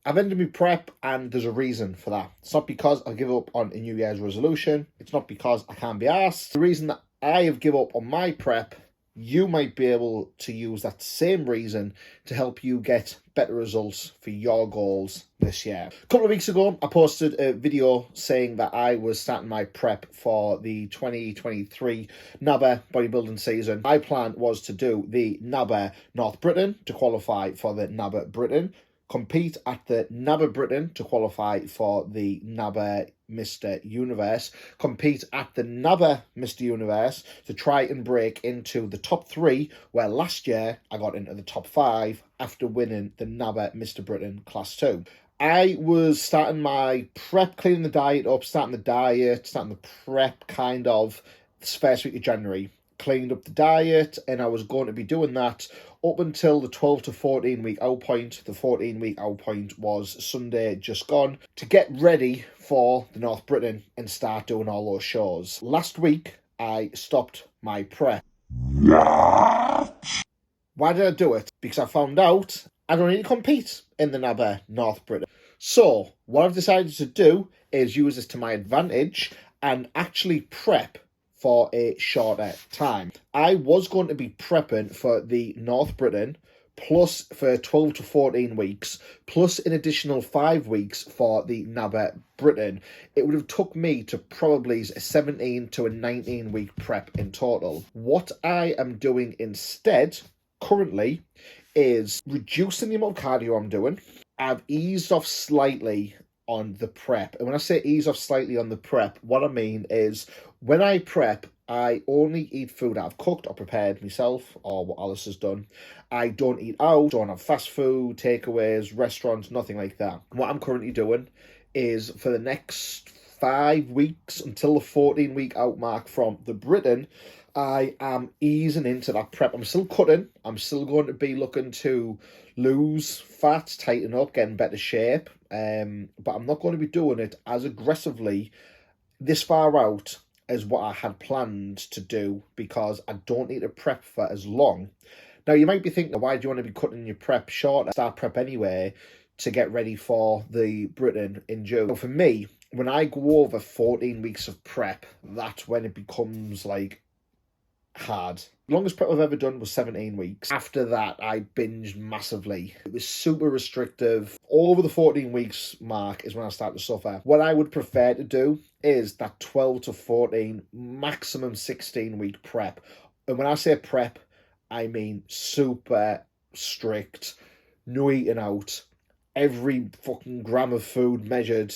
I've ended my prep, and there's a reason for that. It's not because I give up on a New Year's resolution. It's not because I can't be asked. The reason that I have given up on my prep, you might be able to use that same reason to help you get better results for your goals this year. A couple of weeks ago, I posted a video saying that I was starting my prep for the 2023 NABA bodybuilding season. My plan was to do the NABA North Britain to qualify for the NABA Britain, compete at the NABA Britain to qualify for the NABA Mr. Universe, compete at the NABA Mr. Universe to try and break into the top 3, where last year I got into the top 5 after winning the NABA Mr. Britain Class 2. I was starting my prep, cleaning the diet up, starting the prep kind of this first week of January. Cleaned up the diet, and I was going to be doing that up until the 12 to 14 week out point. The 14 week out point was Sunday just gone, to get ready for the North Britain and start doing all those shows. Last week I stopped my prep. Why did I do it? Because I found out I don't need to compete in the NABA North Britain. So what I've decided to do is use this to my advantage and actually prep for a shorter time. I was going to be prepping for the North Britain, plus for 12 to 14 weeks, plus an additional 5 weeks for the NABA Britain. It would have took me to probably a 17 to a 19 week prep in total. What I am doing instead, currently, is reducing the amount of cardio I'm doing. I've eased off slightly on the prep. And when I say ease off slightly on the prep, what I mean is when I prep, I only eat food I've cooked or prepared myself or what Alice has done. I don't eat out, don't have fast food, takeaways, restaurants, nothing like that. What I'm currently doing is for the next 5 weeks until the 14 week out mark from the Britain, I am easing into that prep. I'm still cutting. I'm still going to be looking to lose fat, tighten up, get in better shape. But I'm not going to be doing it as aggressively this far out as what I had planned to do, because I don't need to prep for as long. Now, you might be thinking, why do you want to be cutting your prep short? Start prep anyway to get ready for the Britain in June. Well, for me, when I go over 14 weeks of prep, that's when it becomes like hard. The longest prep I've ever done was 17 weeks. After that, I binged massively. It was super restrictive. Over the 14 weeks mark is when I start to suffer. What I would prefer to do is that 12 to 14, maximum 16 week prep. And when I say prep, I mean super strict, no eating out, every fucking gram of food measured,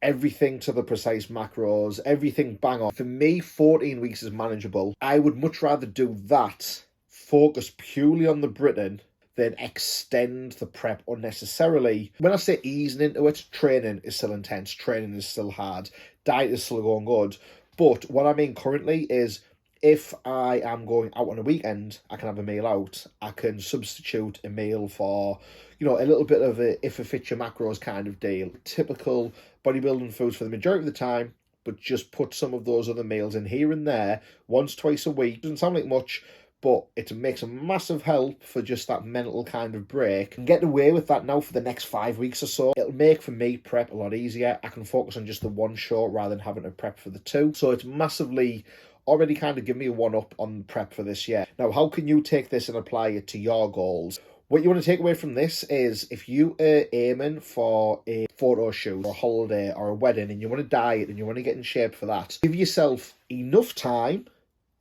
everything to the precise macros, everything bang on. For me, 14 weeks is manageable. I would much rather do that, focus purely on the Britain, than extend the prep unnecessarily. When I say easing into it, training is still intense, training is still hard, diet is still going good. But what I mean currently is, if I am going out on a weekend, I can have a meal out. I can substitute a meal for, a little bit of a if it fits your macros kind of deal. Typical bodybuilding foods for the majority of the time, but just put some of those other meals in here and there, once, twice a week. Doesn't sound like much, but it makes a massive help for just that mental kind of break. And get away with that now for the next 5 weeks or so. It'll make, for me, prep a lot easier. I can focus on just the one show rather than having to prep for the 2. So it's massively already kind of give me a one-up on prep for this year. Now, how can you take this and apply it to your goals? What you want to take away from this is, if you are aiming for a photo shoot or a holiday or a wedding and you want to diet and you want to get in shape for that, give yourself enough time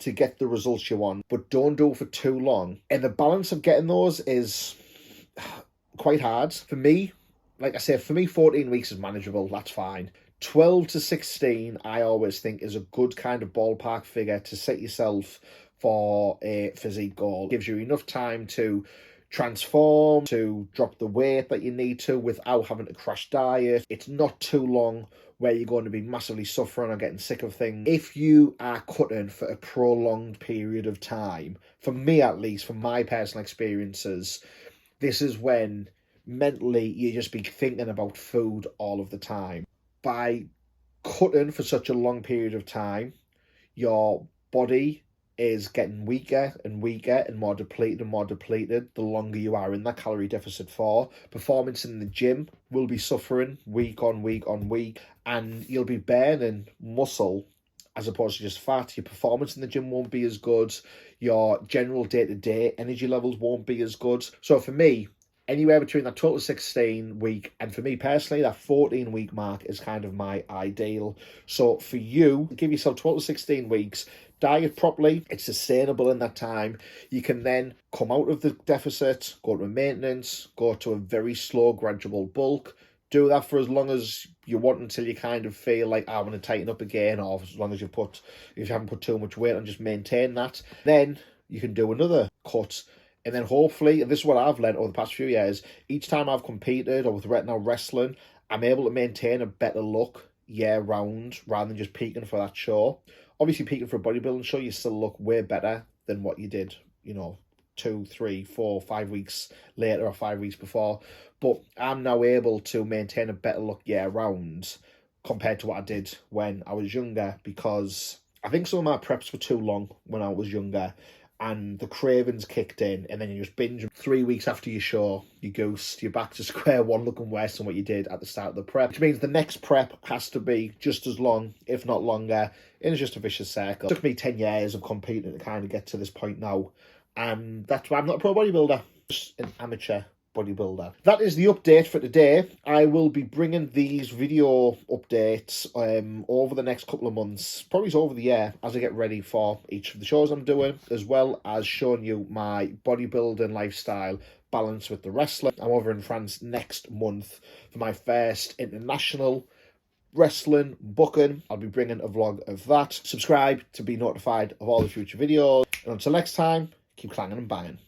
to get the results you want, but don't do it for too long. And the balance of getting those is quite hard. For me, like I said, 14 weeks is manageable. That's fine. 12 to 16, I always think, is a good kind of ballpark figure to set yourself for a physique goal. Gives you enough time to transform, to drop the weight that you need to without having to crash diet. It's not too long where you're going to be massively suffering or getting sick of things. If you are cutting for a prolonged period of time, for me at least, from my personal experiences, this is when mentally you just be thinking about food all of the time. By cutting for such a long period of time, your body is getting weaker and weaker and more depleted the longer you are in that calorie deficit for. Performance in the gym will be suffering week on week on week, and you'll be burning muscle as opposed to just fat. Your performance in the gym won't be as good. Your general day-to-day energy levels won't be as good. So for me, anywhere between that total 16 week and for me personally, that 14 week mark is kind of my ideal. So for you, give yourself total 16 weeks, diet properly, it's sustainable in that time. You can then come out of the deficit, go to maintenance, go to a very slow, gradual bulk. Do that for as long as you want until you kind of feel like, I want to tighten up again, or as long as if you haven't put too much weight on, just maintain that. Then you can do another cut. And then hopefully, and this is what I've learned over the past few years, each time I've competed or with now wrestling, I'm able to maintain a better look year round rather than just peaking for that show. Obviously, peaking for a bodybuilding show, you still look way better than what you did, 2, 3, 4, 5 weeks later or 5 weeks before. But I'm now able to maintain a better look year round compared to what I did when I was younger, because I think some of my preps were too long when I was younger and the cravings kicked in, and then you just binge 3 weeks after your show, you ghost, you're back to square one looking worse than what you did at the start of the prep, which means the next prep has to be just as long, if not longer, and it's just a vicious circle. It took me 10 years of competing to kind of get to this point now, and that's why I'm not a pro bodybuilder, just an amateur bodybuilder. That is the update for today. I will be bringing these video updates over the next couple of months, probably over the year, as I get ready for each of the shows I'm doing, as well as showing you my bodybuilding lifestyle balance with the wrestling. I'm over in France next month for my first international wrestling booking. I'll be bringing a vlog of that. Subscribe to be notified of all the future videos. And until next time, keep clanging and banging.